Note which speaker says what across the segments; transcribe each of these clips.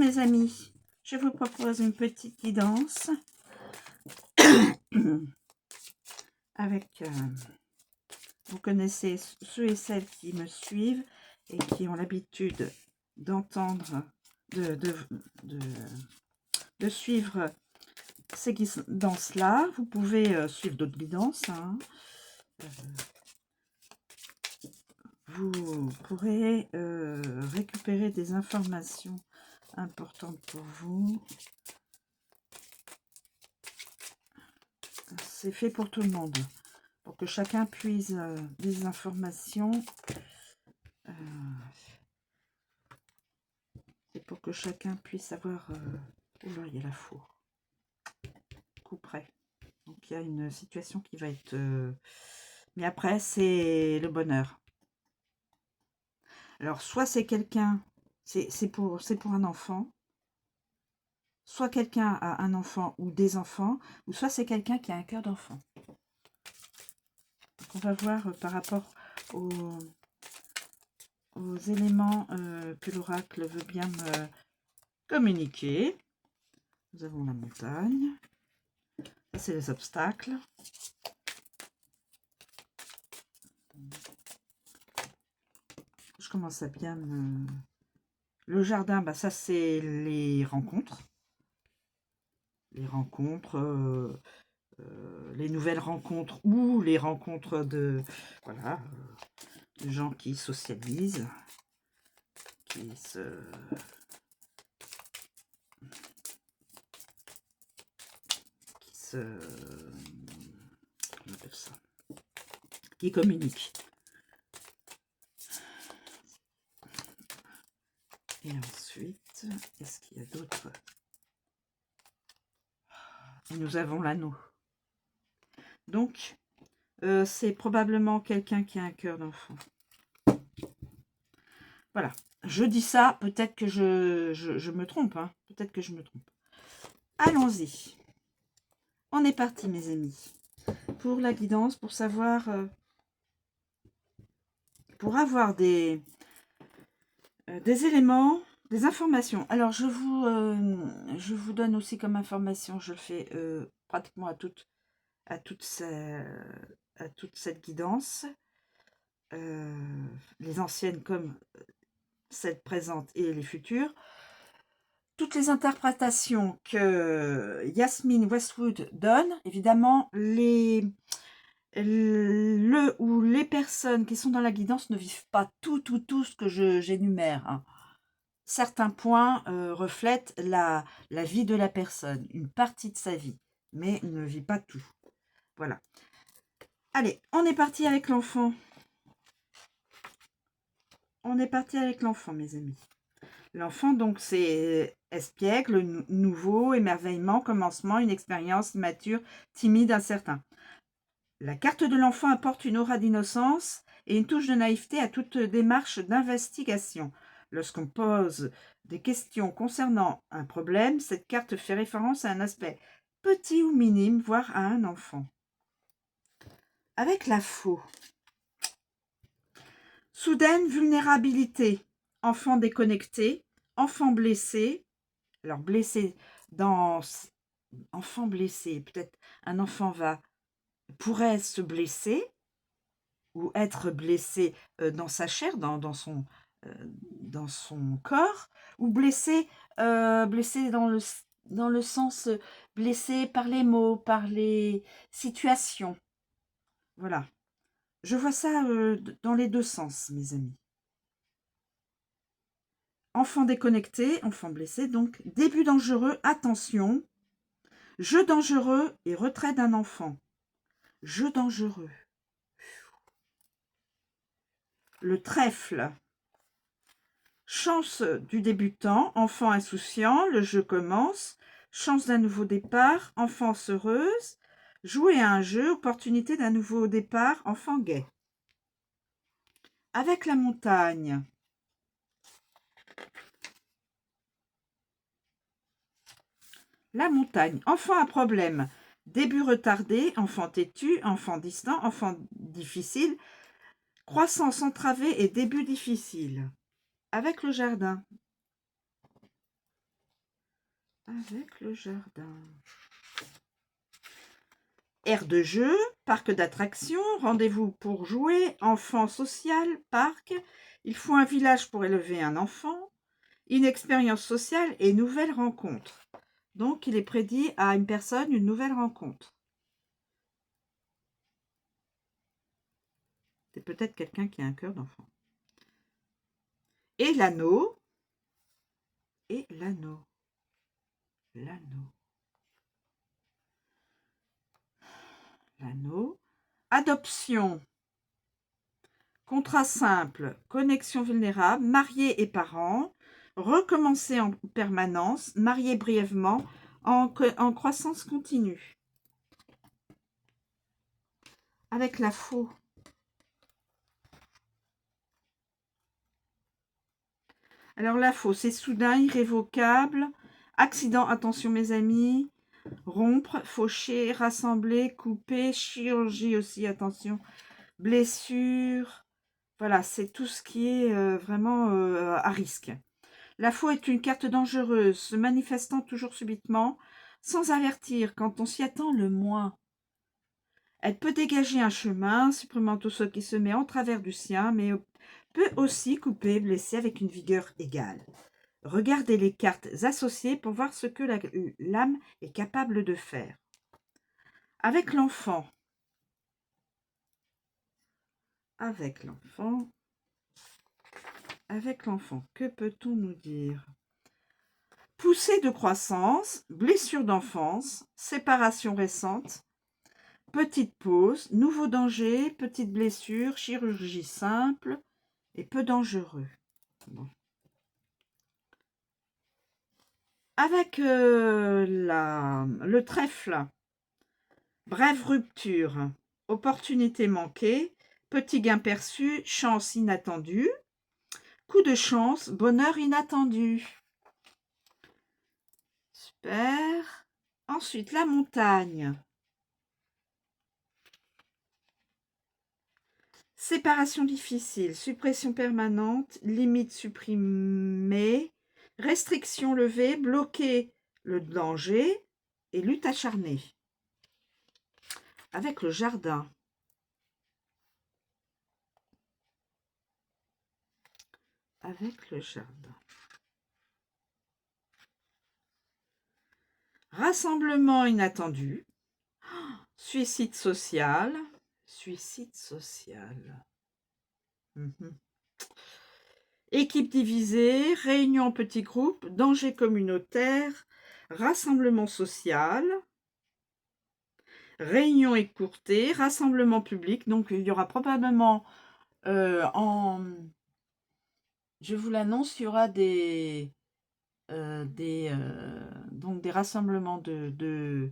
Speaker 1: mes amis, je vous propose une petite guidance avec, vous connaissez ceux et celles qui me suivent et qui ont l'habitude d'entendre, de suivre ces guidances-là. Vous pouvez suivre d'autres guidances, hein. Vous pourrez récupérer des informations importantes pour vous. C'est fait pour tout le monde, pour que chacun puise des informations. C'est pour que chacun puisse avoir... Oula, il y a la four. Coup près. Donc il y a une situation qui va être... Mais après, c'est le bonheur. Alors, soit c'est quelqu'un... C'est pour un enfant. Soit quelqu'un a un enfant ou des enfants, ou soit c'est quelqu'un qui a un cœur d'enfant. Donc on va voir par rapport aux éléments que l'oracle veut bien me communiquer. Nous avons la montagne. Ça, c'est les obstacles. Je commence à bien me... Le jardin, bah ça, c'est les rencontres. Les rencontres, les nouvelles rencontres ou les rencontres de... Voilà, de gens qui socialisent, qui comment on appelle ça, qui communiquent. Et ensuite, qu'est-ce qu'il y a d'autre? Nous avons l'anneau. Donc, c'est probablement quelqu'un qui a un cœur d'enfant. Voilà. Je dis ça, peut-être que je me trompe. Hein. Peut-être que je me trompe. Allons-y. On est parti, mes amis. Pour la guidance, pour savoir... pour avoir des éléments, des informations. Alors, je vous donne aussi comme information, je le fais pratiquement à toute cette guidance, les anciennes comme celles présentes et les futures. Toutes les interprétations que Yasmine Westwood donne, évidemment, les personnes qui sont dans la guidance ne vivent pas tout ce que j'énumère. Hein. Certains points reflètent la vie de la personne, une partie de sa vie, mais ne vit pas tout. Voilà. Allez, on est parti avec l'enfant. On est parti avec l'enfant, mes amis. L'enfant, donc, c'est espiègle, nouveau, émerveillement, commencement, une expérience immature, timide, incertain. La carte de l'enfant apporte une aura d'innocence et une touche de naïveté à toute démarche d'investigation. Lorsqu'on pose des questions concernant un problème, cette carte fait référence à un aspect petit ou minime, voire à un enfant. Avec la faux. Soudaine vulnérabilité. Enfant déconnecté, enfant blessé. Alors blessé dans... Enfant blessé, peut-être un enfant pourrait se blesser ou être blessé dans sa chair, dans son corps, ou blessé dans le sens blessé par les mots, par les situations. Voilà. Je vois ça dans les deux sens, mes amis. Enfant déconnecté, enfant blessé, donc début dangereux, attention. Jeu dangereux et retrait d'un enfant. Jeu dangereux. Le trèfle. Chance du débutant, enfant insouciant, le jeu commence. Chance d'un nouveau départ, enfance heureuse. Jouer à un jeu, opportunité d'un nouveau départ, enfant gai. Avec la montagne. La montagne, enfant à problème, début retardé, enfant têtu, enfant distant, enfant difficile, croissance entravée et début difficile. Avec le jardin. avec le jardin. Aire de jeu, parc d'attractions, rendez-vous pour jouer, enfant social, parc. Il faut un village pour élever un enfant. Une expérience sociale et nouvelle rencontre. Donc, il est prédit à une personne une nouvelle rencontre. C'est peut-être quelqu'un qui a un cœur d'enfant. Et l'anneau. Et l'anneau. L'anneau. L'anneau. Adoption. Contrat simple. Connexion vulnérable. Marié et parents. Recommencer en permanence. Marié brièvement. En croissance continue. Avec la faux. Alors la faux, c'est soudain, irrévocable. Accident, attention mes amis. Rompre, faucher, rassembler, couper, chirurgie aussi, attention. Blessure. Voilà, c'est tout ce qui est vraiment à risque. La faux est une carte dangereuse, se manifestant toujours subitement, sans avertir quand on s'y attend le moins. Elle peut dégager un chemin, supprimant tout ce qui se met en travers du sien, mais peut aussi couper, blesser avec une vigueur égale. Regardez les cartes associées pour voir ce que l'âme est capable de faire. Avec l'enfant. Avec l'enfant. Avec l'enfant, que peut-on nous dire? Poussée de croissance, blessure d'enfance, séparation récente, petite pause, nouveau danger, petite blessure, chirurgie simple et peu dangereux. Bon. Avec le trèfle, brève rupture, opportunité manquée, petit gain perçu, chance inattendue, coup de chance, bonheur inattendu. Super. Ensuite, la montagne. Séparation difficile, suppression permanente, limite supprimée, restriction levée, bloquer le danger et lutte acharnée. Avec le jardin. Avec le jardin. Rassemblement inattendu. Suicide social. Suicide social. Équipe divisée, réunion en petits groupes, danger communautaire, rassemblement social, réunion écourtée, rassemblement public. Donc, il y aura probablement je vous l'annonce, il y aura donc des rassemblements de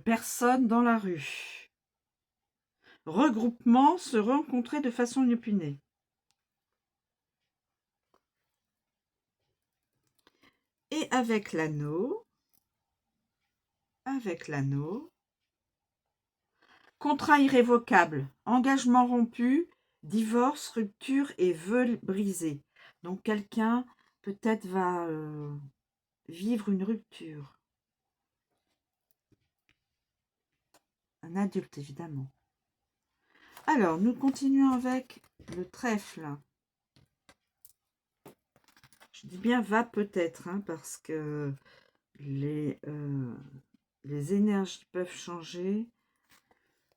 Speaker 1: personnes dans la rue. Regroupement, se rencontrer de façon inopinée. Et avec l'anneau, contrat irrévocable, engagement rompu, divorce, rupture et vœux brisés. Donc quelqu'un peut-être va vivre une rupture. Un adulte évidemment. Alors nous continuons avec le trèfle. Je dis bien va peut-être, hein, parce que les énergies peuvent changer.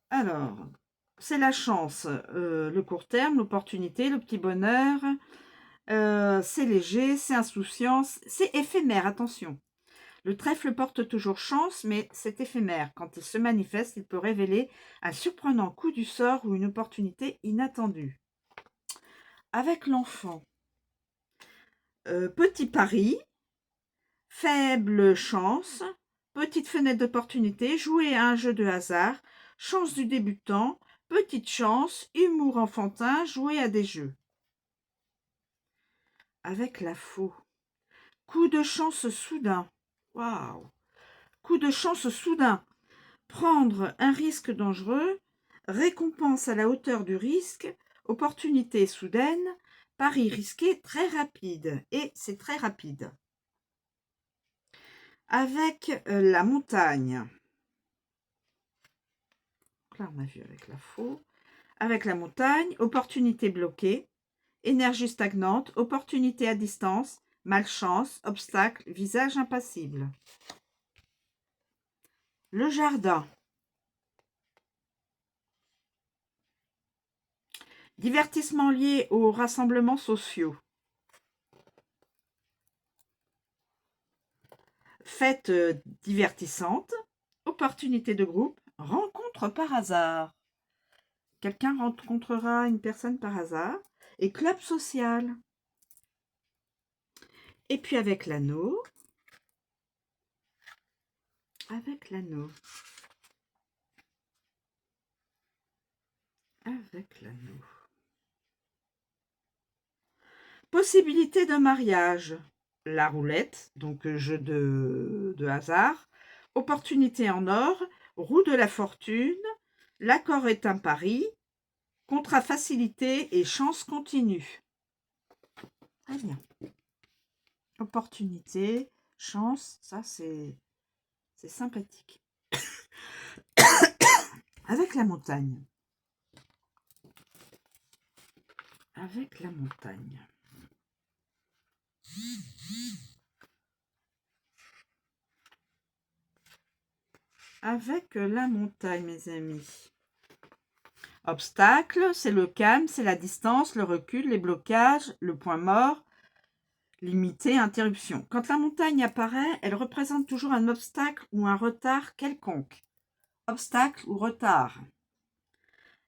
Speaker 1: Alors, c'est la chance, le court terme, l'opportunité, le petit bonheur. C'est léger, c'est insouciance, c'est éphémère, attention. Le trèfle porte toujours chance, mais c'est éphémère. Quand il se manifeste, il peut révéler un surprenant coup du sort ou une opportunité inattendue. Avec l'enfant. Petit pari, faible chance, petite fenêtre d'opportunité, jouer à un jeu de hasard, chance du débutant, petite chance, humour enfantin, jouer à des jeux. Avec la faux. Coup de chance soudain. Waouh! Coup de chance soudain. Prendre un risque dangereux, récompense à la hauteur du risque, opportunité soudaine, pari risqué très rapide. Et c'est très rapide. Avec la montagne. Donc là, on a vu avec la faux. Avec la montagne, opportunité bloquée, énergie stagnante, opportunité à distance, malchance, obstacle, visage impassible. Le jardin. Divertissement lié aux rassemblements sociaux. Fête divertissante, opportunité de groupe, rencontre par hasard. Quelqu'un rencontrera une personne par hasard. Et club social. Et puis avec l'anneau. Avec l'anneau. Avec l'anneau. Possibilité de mariage. La roulette, donc jeu de hasard. Opportunité en or. Roue de la fortune. L'accord est un pari. Contrat facilité et chance continue. Très bien. Opportunité, chance, ça c'est sympathique. Avec la montagne. Avec la montagne. Avec la montagne, mes amis. Obstacle, c'est le calme, c'est la distance, le recul, les blocages, le point mort, limité, interruption. Quand la montagne apparaît, elle représente toujours un obstacle ou un retard quelconque. Obstacle ou retard.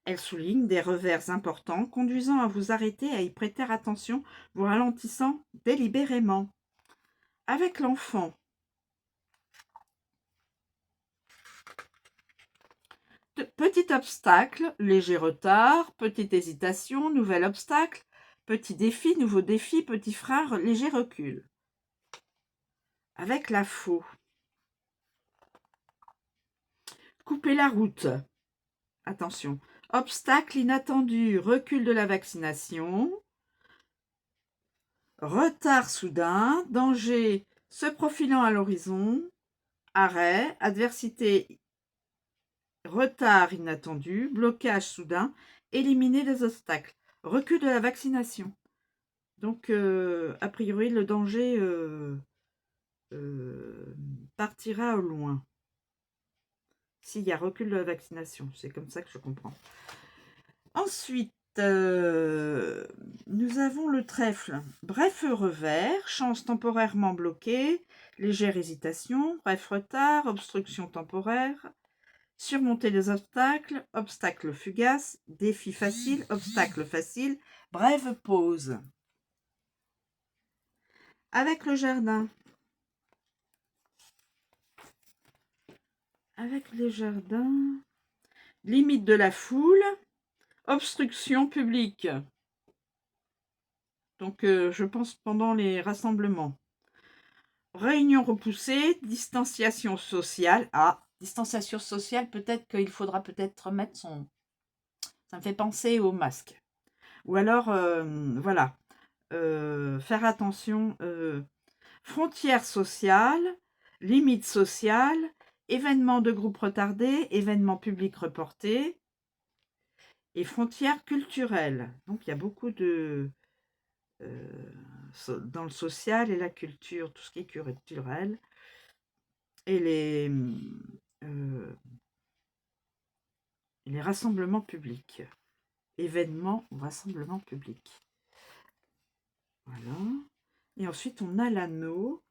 Speaker 1: Elle souligne des revers importants, conduisant à vous arrêter, à y prêter attention, vous ralentissant délibérément. Avec l'enfant. Petit obstacle, léger retard, petite hésitation, nouvel obstacle, petit défi, nouveau défi, petit frein, léger recul. Avec la faux. Couper la route. Attention. Obstacle inattendu, recul de la vaccination. Retard soudain, danger se profilant à l'horizon. Arrêt, adversité, retard inattendu, blocage soudain, éliminer des obstacles. Recul de la vaccination. Donc, a priori, le danger partira au loin. S'il y a recul de la vaccination, c'est comme ça que je comprends. Ensuite, nous avons le trèfle. Bref revers, chance temporairement bloquée, légère hésitation, bref retard, obstruction temporaire, surmonter les obstacles, obstacle fugace, défi facile, obstacle facile, brève pause. Avec le jardin. Avec les jardins. Limite de la foule. Obstruction publique. Donc, je pense pendant les rassemblements. Réunion repoussée. Distanciation sociale. Ah, distanciation sociale, peut-être qu'il faudra peut-être mettre son... Ça me fait penser au masque. Ou alors, voilà. Faire attention. Frontières sociales. Limites sociales. Événements de groupe retardés. Événements publics reportés. Et frontières culturelles. Donc, il y a beaucoup de... dans le social et la culture, tout ce qui est culturel. Et les rassemblements publics. Événements ou rassemblements publics. Voilà. Et ensuite, on a l'anneau.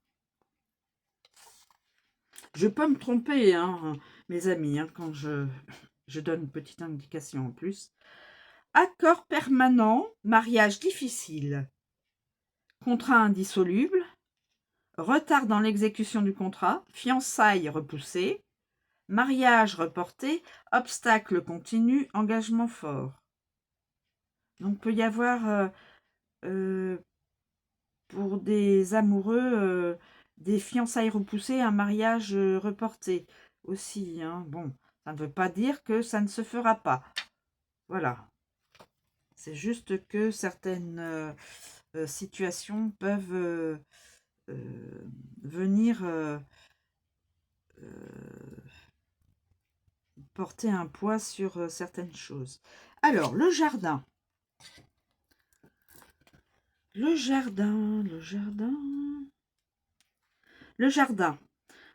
Speaker 1: Je peux me tromper, hein, mes amis, hein, quand je donne une petite indication en plus. Accord permanent, mariage difficile. Contrat indissoluble. Retard dans l'exécution du contrat. Fiançailles repoussées. Mariage reporté. Obstacle continu. Engagement fort. Donc, peut y avoir... pour des amoureux, des fiançailles repoussées, un mariage reporté aussi. Hein. Bon, ça ne veut pas dire que ça ne se fera pas. Voilà. C'est juste que certaines situations peuvent venir porter un poids sur certaines choses. Alors, le jardin. Le jardin.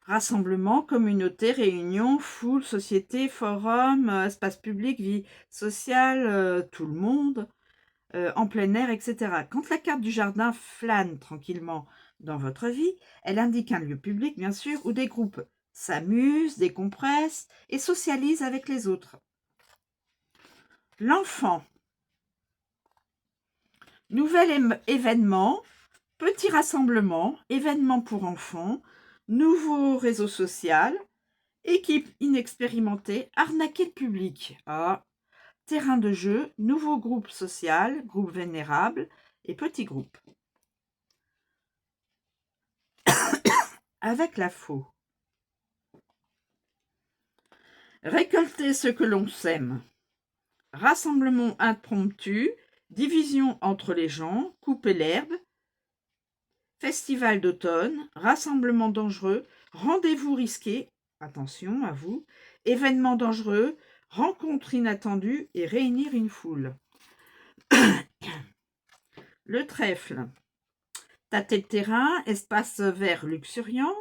Speaker 1: Rassemblement, communauté, réunion, foule, société, forum, espace public, vie sociale, tout le monde, en plein air, etc. Quand la carte du jardin flâne tranquillement dans votre vie, elle indique un lieu public, bien sûr, où des groupes s'amusent, décompressent et socialisent avec les autres. L'enfant. Nouvel événement, petit rassemblement, événement pour enfants, nouveau réseau social, équipe inexpérimentée, arnaquer le public. Ah, terrain de jeu, nouveau groupe social, groupe vénérable et petit groupe. Avec la faux. Récolter ce que l'on sème. Rassemblement impromptu, division entre les gens, couper l'herbe, festival d'automne, rassemblement dangereux, rendez-vous risqué, attention à vous, événement dangereux, rencontre inattendue et réunir une foule. Le trèfle. Tâter le terrain, espace vert luxuriant,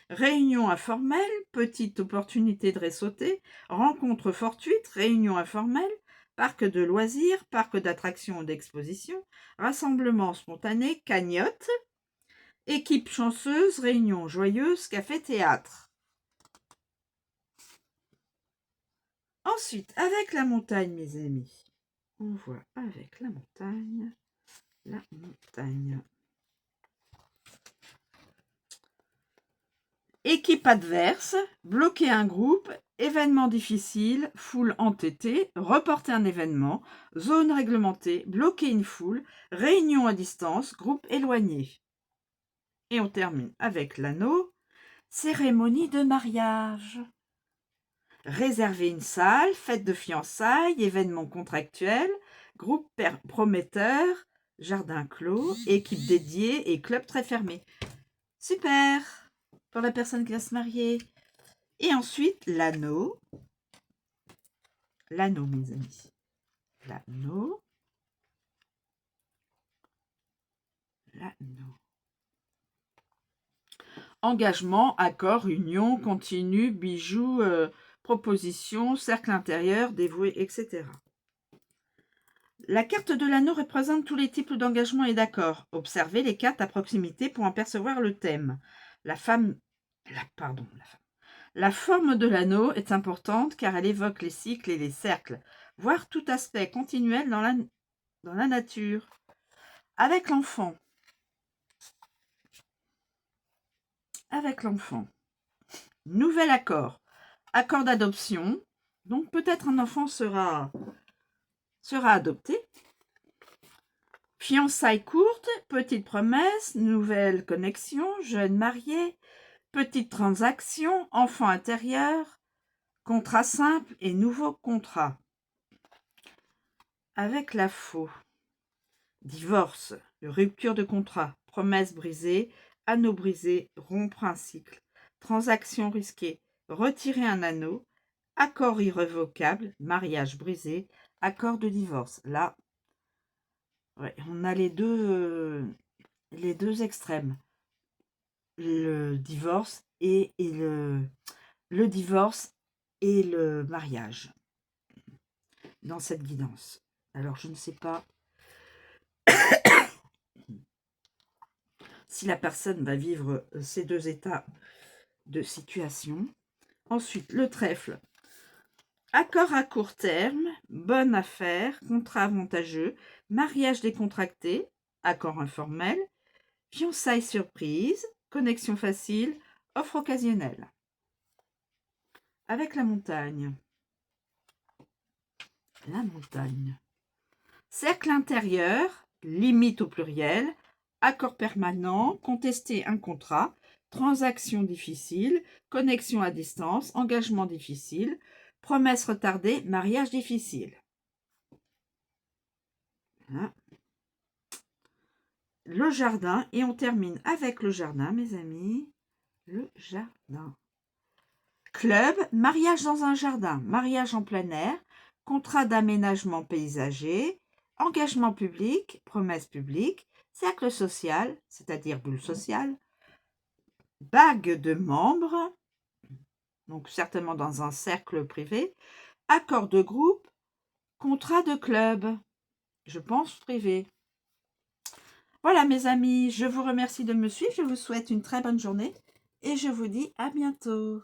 Speaker 1: réunion informelle, petite opportunité de ressauter, rencontre fortuite, réunion informelle, parc de loisirs, parc d'attractions ou d'exposition, rassemblement spontané, cagnotte, équipe chanceuse, réunion joyeuse, café-théâtre. Ensuite, avec la montagne, mes amis, on voit avec la montagne. Équipe adverse, bloquer un groupe, événement difficile, foule entêtée, reporter un événement, zone réglementée, bloquer une foule, réunion à distance, groupe éloigné. Et on termine avec l'anneau, cérémonie de mariage. Réserver une salle, fête de fiançailles, événement contractuel, groupe prometteur, jardin clos, équipe dédiée et club très fermé. Super pour la personne qui va se marier. Et ensuite, l'anneau. L'anneau, mes amis. L'anneau. Engagement, accord, union, continu, bijoux, proposition, cercle intérieur, dévoué, etc. La carte de l'anneau représente tous les types d'engagement et d'accords. Observez les cartes à proximité pour en percevoir le thème. La forme de l'anneau est importante car elle évoque les cycles et les cercles, voire tout aspect continuel dans la nature. Avec l'enfant. Nouvel accord. Accord d'adoption. Donc peut-être un enfant sera adopté. Fiançailles courtes, petite promesse, nouvelle connexion, jeune marié, petite transaction, enfant intérieur, contrat simple et nouveau contrat. Avec la faux. Divorce, rupture de contrat, promesse brisée, anneau brisé, rompre un cycle, transaction risquée, retirer un anneau, accord irrévocable, mariage brisé, accord de divorce. Là, ouais, on a les deux extrêmes. Le divorce et le divorce et le mariage dans cette guidance. Alors, je ne sais pas si la personne va vivre ces deux états de situation. Ensuite, le trèfle. Accord à court terme, bonne affaire, contrat avantageux, mariage décontracté, accord informel, fiançailles surprise, connexion facile, offre occasionnelle. Avec la montagne. Cercle intérieur, limite au pluriel, accord permanent, contester un contrat, transaction difficile, connexion à distance, engagement difficile, promesse retardée, mariage difficile. Voilà. Le jardin, et on termine avec le jardin, mes amis. Le jardin. Club, mariage dans un jardin, mariage en plein air, contrat d'aménagement paysager, engagement public, promesse publique, cercle social, c'est-à-dire bulle sociale, bague de membres, donc certainement dans un cercle privé, accord de groupe, contrat de club, je pense privé. Voilà mes amis, je vous remercie de me suivre, je vous souhaite une très bonne journée et je vous dis à bientôt.